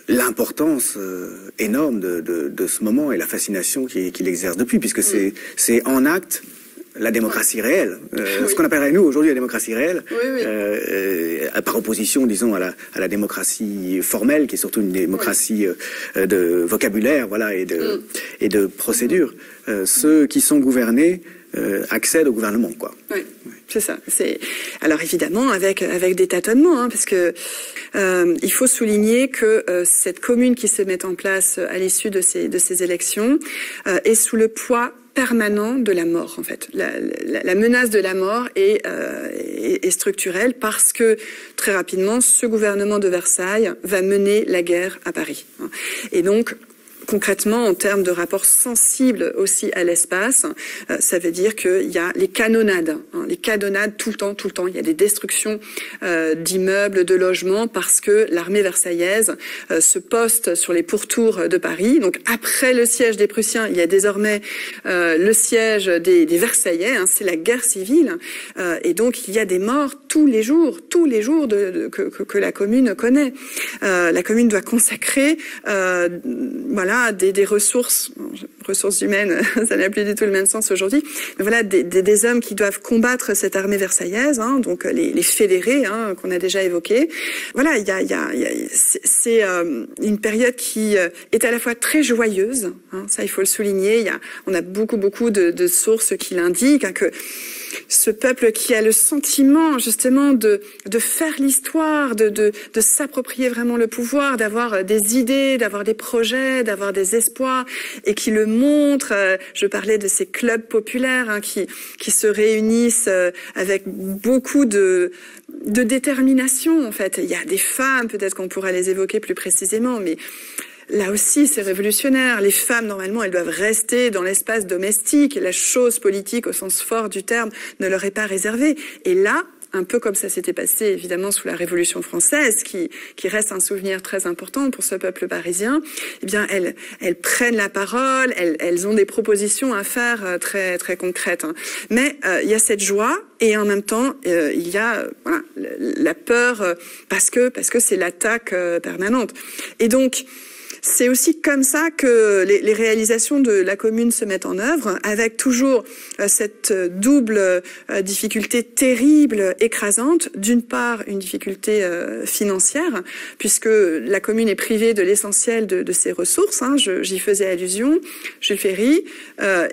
l'importance énorme de ce moment et la fascination qu'il exerce depuis, puisque c'est en acte la démocratie réelle, ce qu'on appellerait nous aujourd'hui la démocratie réelle, par opposition, disons, à la démocratie formelle, qui est surtout une démocratie de vocabulaire, voilà, et de procédure. Ceux qui sont gouvernés accèdent au gouvernement, quoi. Oui, c'est ça. Alors évidemment avec des tâtonnements, hein, parce que il faut souligner que cette commune qui se met en place à l'issue de ces élections est sous le poids permanent de la mort, en fait. La menace de la mort est structurelle parce que très rapidement, ce gouvernement de Versailles va mener la guerre à Paris. Et donc, concrètement, en termes de rapports sensibles aussi à l'espace, ça veut dire qu'il y a les canonnades tout le temps. Il y a des destructions d'immeubles, de logements, parce que l'armée versaillaise se poste sur les pourtours de Paris. Donc après le siège des Prussiens, il y a désormais le siège des Versaillais. Hein, c'est la guerre civile, et donc il y a des morts tous les jours que la commune connaît. La commune doit consacrer, des ressources humaines, ça n'a plus du tout le même sens aujourd'hui. Mais voilà, des hommes qui doivent combattre cette armée versaillaise, hein, donc les fédérés, hein, qu'on a déjà évoqués. Voilà, c'est une période qui est à la fois très joyeuse, hein, ça il faut le souligner. On a beaucoup de sources qui l'indiquent, hein, que ce peuple qui a le sentiment justement de faire l'histoire, de s'approprier vraiment le pouvoir, d'avoir des idées, d'avoir des projets, d'avoir des espoirs, et qui le montre. Je parlais de ces clubs populaires, hein, qui se réunissent avec beaucoup de détermination, en fait. Il y a des femmes, peut-être qu'on pourra les évoquer plus précisément, mais là aussi, c'est révolutionnaire. Les femmes, normalement, elles doivent rester dans l'espace domestique. La chose politique, au sens fort du terme, ne leur est pas réservée. Et là, un peu comme ça s'était passé, évidemment, sous la Révolution française, qui reste un souvenir très important pour ce peuple parisien, eh bien, elles prennent la parole, elles ont des propositions à faire très, très concrètes, hein. Mais il y a cette joie, et en même temps, il y a la peur, parce que c'est l'attaque permanente. Et donc, c'est aussi comme ça que les réalisations de la commune se mettent en œuvre, avec toujours cette double difficulté terrible, écrasante. D'une part, une difficulté financière, puisque la commune est privée de l'essentiel de ses ressources, hein. J'y faisais allusion. Jules Ferry,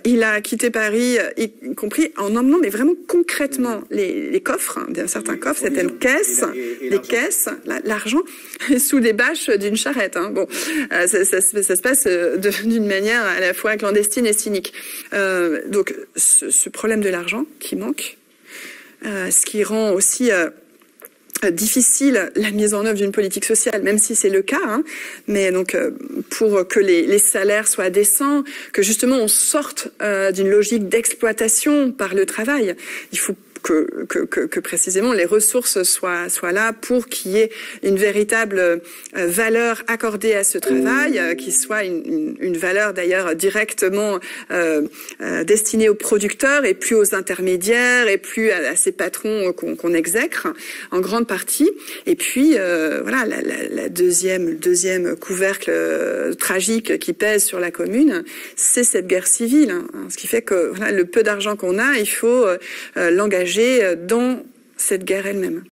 il a quitté Paris, y compris en emmenant, mais vraiment concrètement, les coffres, hein, certains coffres, certaines caisses, l'argent, sous des bâches d'une charrette, hein. Bon. Ça se passe d'une manière à la fois clandestine et cynique. Donc, ce problème de l'argent qui manque, ce qui rend aussi difficile la mise en œuvre d'une politique sociale, même si c'est le cas, hein, mais donc pour que les salaires soient décents, que justement on sorte d'une logique d'exploitation par le travail, il faut que précisément les ressources soient là pour qu'il y ait une véritable valeur accordée à ce travail, qui soit une valeur d'ailleurs directement destinée aux producteurs et plus aux intermédiaires et plus à ces patrons qu'on exècre en grande partie. Et puis la deuxième couvercle tragique qui pèse sur la commune, c'est cette guerre civile, hein, ce qui fait que le peu d'argent qu'on a, il faut l'engager dans cette guerre elle-même.